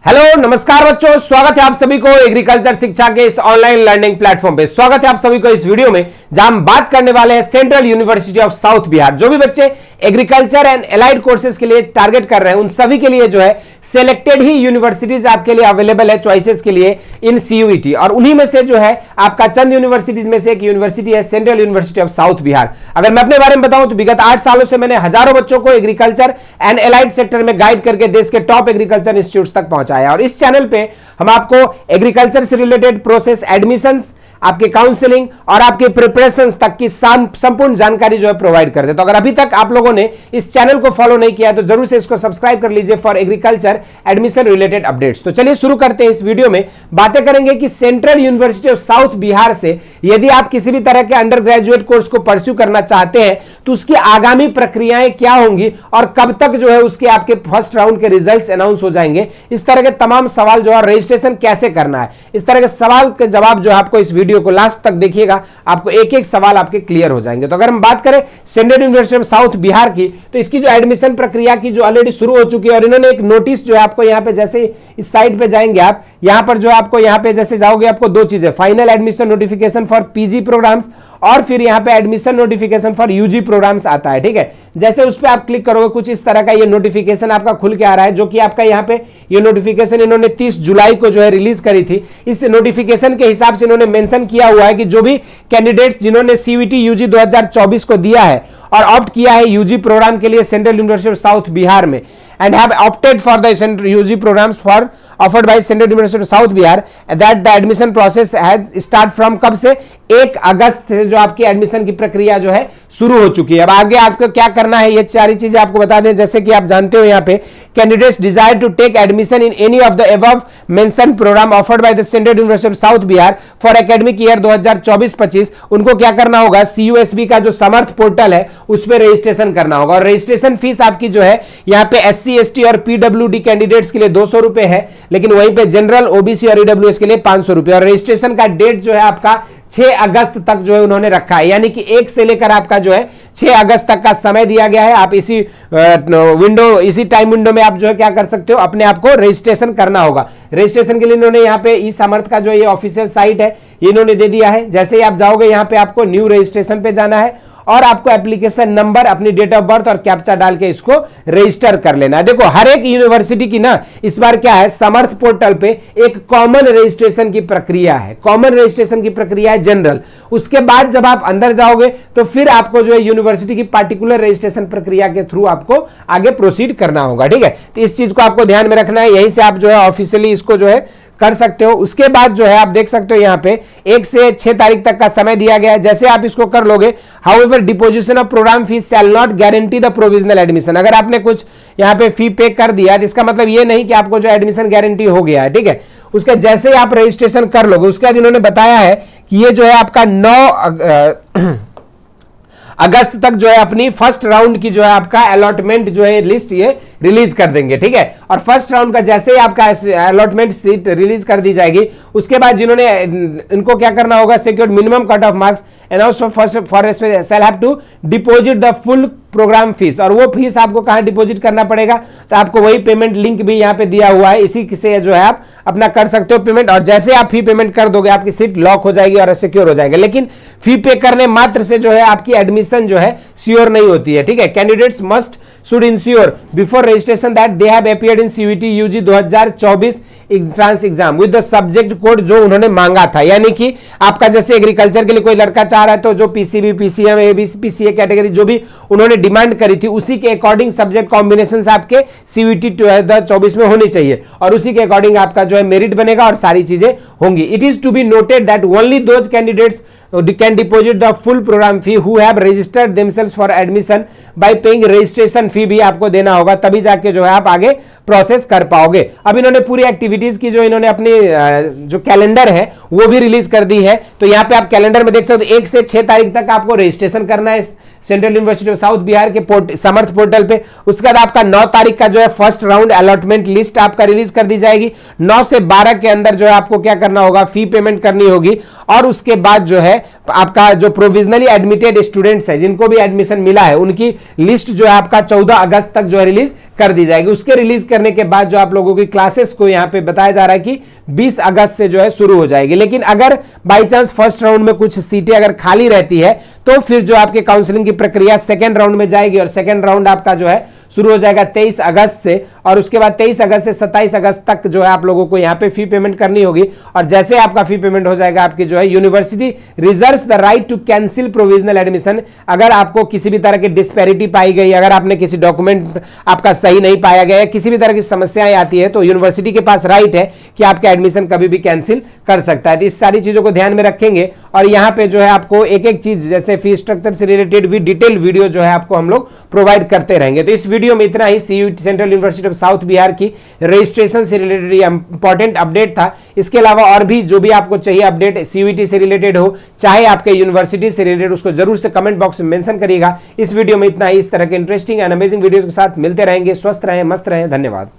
Hello नमस्कार बच्चों, स्वागत है आप सभी को एग्रीकल्चर शिक्षा के इस ऑनलाइन लर्निंग प्लेटफॉर्म पे। स्वागत है आप सभी को इस वीडियो में जहां हम बात करने वाले हैं central university of south Bihar. जो भी बच्चे एग्रीकल्चर एंड एलाइड कोर्सेज के लिए टारगेट कर रहे हैं उन सभी के लिए जो है सिलेक्टेड ही यूनिवर्सिटीज आपके लिए अवेलेबल है चॉइसेस के लिए इन सीयूईटी, और उन्हीं में से जो है आपका चंद यूनिवर्सिटीज में से एक यूनिवर्सिटी है central university of south Bihar. अगर मैं अपने बारे में बताऊं तो विगत 8 सालों से मैंने हजारों बच्चों को एग्रीकल्चर एंड एलाइड सेक्टर में गाइड करके देश के टॉप एग्रीकल्चर इंस्टीट्यूट्स तक पहुंचाया। और इस चैनल पे हम आपको एग्रीकल्चर से रिलेटेड प्रोसेस, एडमिशंस, आपके काउंसलिंग और आपके प्रिपरेशन तक की संपूर्ण जानकारी जो है प्रोवाइड करते हैं। तो अगर अभी तक आप लोगों ने इस चैनल को फॉलो नहीं किया तो जरूर से इसको सब्सक्राइब कर लीजिए for agriculture admission related updates. तो चलिए शुरू करते हैं। इस वीडियो में बातें करेंगे कि central university of south Bihar से यदि आप किसी भी तरह के अंडर ग्रेजुएट कोर्स को परस्यू करना चाहते हैं तो उसकी आगामी प्रक्रियाएं क्या होंगी और कब तक जो है उसके आपके फर्स्ट राउंड के रिजल्ट्स अनाउंस हो जाएंगे। इस तरह के तमाम सवाल जो है, रजिस्ट्रेशन कैसे करना है, इस तरह के सवाल के जवाब जो है आपको इस वीडियो को लास्ट तक देखिएगा, आपको एक एक सवाल आपके क्लियर हो जाएंगे। तो अगर हम बात करें central university of south Bihar की तो इसकी जो एडमिशन प्रक्रिया की जो ऑलरेडी शुरू हो चुकी है, और इन्होंने एक नोटिस जो है आपको यहां पे, जैसे इस साइड पे जाएंगे आप, यहां पर जो आपको यहां पे जैसे जाओगे आपको दो चीजें, final admission notification for PG programmes और फिर यहां पे admission notification for UG programmes आता है। ठीक है, जैसे उस पे आप क्लिक करोगे कुछ इस तरह का ये नोटिफिकेशन आपका खुल के आ रहा है, जो कि आपका यहां पे ये नोटिफिकेशन इन्होंने 30 जुलाई को जो है रिलीज करी थी। इस नोटिफिकेशन के हिसाब से इन्होंने मेंशन किया हुआ है कि जो भी कैंडिडेट्स जिन्होंने सीयूईटी यूजी 2024 को दिया है और ऑप्ट किया है यूजी प्रोग्राम के लिए central university of south Bihar में and have opted for the UG programs for offered by Central University of South Bihar, that the admission process has start from कब से 1 अगस्त से जो आपकी एडमिशन की प्रक्रिया जो है शुरू हो चुकी है। अब आगे आपको क्या करना है ये सारी चीजें आपको बता दें। जैसे कि आप जानते हो यहाँ पे candidates desire to take admission in any of the above mention programme offered by the Central university of south Bihar for academic year 2024-25, उनको क्या करना होगा, CUSB का जो समर्थ पोर्टल है उस पर रजिस्ट्रेशन करना होगा। और रजिस्ट्रेशन फीस आपकी जो है यहाँ पे SC ST और PWD कैंडिडेट्स के लिए 200 रुपए है, लेकिन वहीं पे जनरल OBC और EWS के लिए 500 रुपए। और रजिस्ट्रेशन का डेट जो है आपका 6 अगस्त तक जो है उन्होंने रखा है, यानी कि 1 से लेकर आपका जो है 6 अगस्त तक का समय दिया गया है। आप इसी इसी टाइम विंडो में आप जो है क्या कर सकते हो, अपने आप को रजिस्ट्रेशन करना होगा। रजिस्ट्रेशन के लिए इन्होंने यहाँ पे ई समर्थ का जो ये ऑफिशियल साइट है ये इन्होंने दे दिया है। जैसे ही आप जाओगे यहाँ पे आपको न्यू रजिस्ट्रेशन पे जाना है और आपको एप्लीकेशन नंबर, अपनी डेट ऑफ बर्थ और कैप्चा डाल के इसको रजिस्टर कर लेना है। देखो हर एक यूनिवर्सिटी की ना इस बार क्या है, समर्थ पोर्टल पे एक कॉमन रजिस्ट्रेशन की प्रक्रिया है। कॉमन रजिस्ट्रेशन की प्रक्रिया है जनरल। उसके बाद जब आप अंदर जाओगे तो फिर आपको जो है यूनिवर्सिटी की पार्टिकुलर रजिस्ट्रेशन प्रक्रिया के थ्रू आपको आगे प्रोसीड करना होगा। ठीक है, तो इस चीज को आपको ध्यान में रखना है। यहीं से आप जो है ऑफिशियली इसको जो है कर सकते हो। उसके बाद जो है आप देख सकते हो यहाँ पे 1 से 6 तारीख तक का समय दिया गया है। जैसे आप इसको कर लोगे, however deposition of programme fee shall not guarantee the provisional admission. अगर आपने कुछ यहाँ पे फी पे कर दिया तो इसका मतलब ये नहीं कि आपको जो एडमिशन गारंटी हो गया है। ठीक है, उसके जैसे ही आप रजिस्ट्रेशन कर लोगे उसके बाद इन्होंने बताया है कि ये जो है आपका 9 अगस्त तक जो है अपनी फर्स्ट राउंड की जो है आपका अलॉटमेंट जो है लिस्ट ये रिलीज कर देंगे। ठीक है, और फर्स्ट राउंड का जैसे ही आपका अलॉटमेंट सीट रिलीज कर दी जाएगी उसके बाद जिन्होंने इनको क्या करना होगा, secured minimum cut off marks announced for shall have to deposit the full programme fee. और वो फीस आपको कहां डिपॉजिट करना पड़ेगा, तो आपको वही पेमेंट लिंक भी यहां पे दिया हुआ है, इसी से जो है आप अपना कर सकते हो पेमेंट। और जैसे आप फी पेमेंट कर दोगे आपकी सीट लॉक हो जाएगी और सिक्योर हो जाएगा। लेकिन फी पे करने मात्र से जो है आपकी एडमिशन जो है श्योर नहीं होती है। ठीक है, candidates must should ensure before registration that they have appeared in CUET UG 2024 entrance exam with the subject code जो उन्होंने मांगा था। यानी कि आपका जैसे एग्रीकल्चर के लिए कोई लड़का चाह रहा है तो जो PCB, PCM, ABC, PCA category जो भी उन्होंने डिमांड करी थी उसी के अकॉर्डिंग सब्जेक्ट कॉम्बिनेशन आपके CUET 2024 में होनी चाहिए और उसी के अकॉर्डिंग आपका जो है मेरिट बनेगा और सारी चीजें होंगी। It is to be noted that only those candidates can deposit the full program fee who have registered themselves for admission by paying registration fee भी आपको देना होगा, तभी जाके जो है आप आगे प्रोसेस कर पाओगे। अब इन्होंने पूरी एक्टिविटीज की जो इन्होंने अपनी जो कैलेंडर है वो भी रिलीज कर दी है। तो यहाँ पे आप कैलेंडर में देख सकते हो 1 से 6 तारीख तक आपको रजिस्ट्रेशन करना है central university of south Bihar के समर्थ पोर्टल पे। उसके बाद आपका 9 तारीख का जो है फर्स्ट राउंड अलॉटमेंट लिस्ट आपका रिलीज कर दी जाएगी। 9 से 12 के अंदर जो है आपको क्या करना होगा, फी पेमेंट करनी होगी। और उसके बाद जो है आपका जो प्रोविजनली एडमिटेड स्टूडेंट्स है जिनको भी एडमिशन मिला है उनकी लिस्ट जो है आपका 14 अगस्त तक जो है रिलीज कर दी जाएगी। उसके रिलीज करने के बाद जो आप लोगों की क्लासेस को यहां पे बताया जा रहा है कि 20 अगस्त से जो है शुरू हो जाएगी। लेकिन अगर बाई चांस फर्स्ट राउंड में कुछ सीटें अगर खाली रहती है तो फिर जो आपके काउंसलिंग की प्रक्रिया सेकेंड राउंड में जाएगी, और सेकेंड राउंड आपका जो है शुरू हो जाएगा 23 अगस्त से, और उसके बाद 23 अगस्त से 27 अगस्त तक जो है आप लोगों को यहां पे फी पेमेंट करनी होगी। और जैसे आपका फी पेमेंट हो जाएगा, आपकी जो है university reserves the right to cancel provisional admission. अगर आपको किसी भी तरह की डिस्पैरिटी पाई गई, अगर आपने किसी डॉक्यूमेंट आपका सही नहीं पाया गया, किसी भी तरह की समस्याएं आती है, तो यूनिवर्सिटी के पास राइट है कि आपका एडमिशन कभी भी कैंसिल कर सकता है। तो इस सारी चीजों को ध्यान में रखेंगे, और यहां पे जो है आपको एक एक चीज जैसे फी स्ट्रक्चर से रिलेटेड भी डिटेल वीडियो जो है आपको हम लोग प्रोवाइड करते रहेंगे। तो इस वीडियो में इतना ही। CUET central university of south Bihar की रजिस्ट्रेशन से रिलेटेड इंपॉर्टेंट अपडेट था। इसके अलावा और भी जो भी आपको चाहिए अपडेट सीयूईटी से रिलेटेड हो, चाहे आपके यूनिवर्सिटी से रिलेटेड, उसको जरूर से कमेंट बॉक्स में मेंशन करिएगा। इस वीडियो में इतना ही। इस तरह के इंटरेस्टिंग एंड अमेजिंग वीडियोस के साथ मिलते रहेंगे। स्वस्थ रहें, मस्त रहें। धन्यवाद।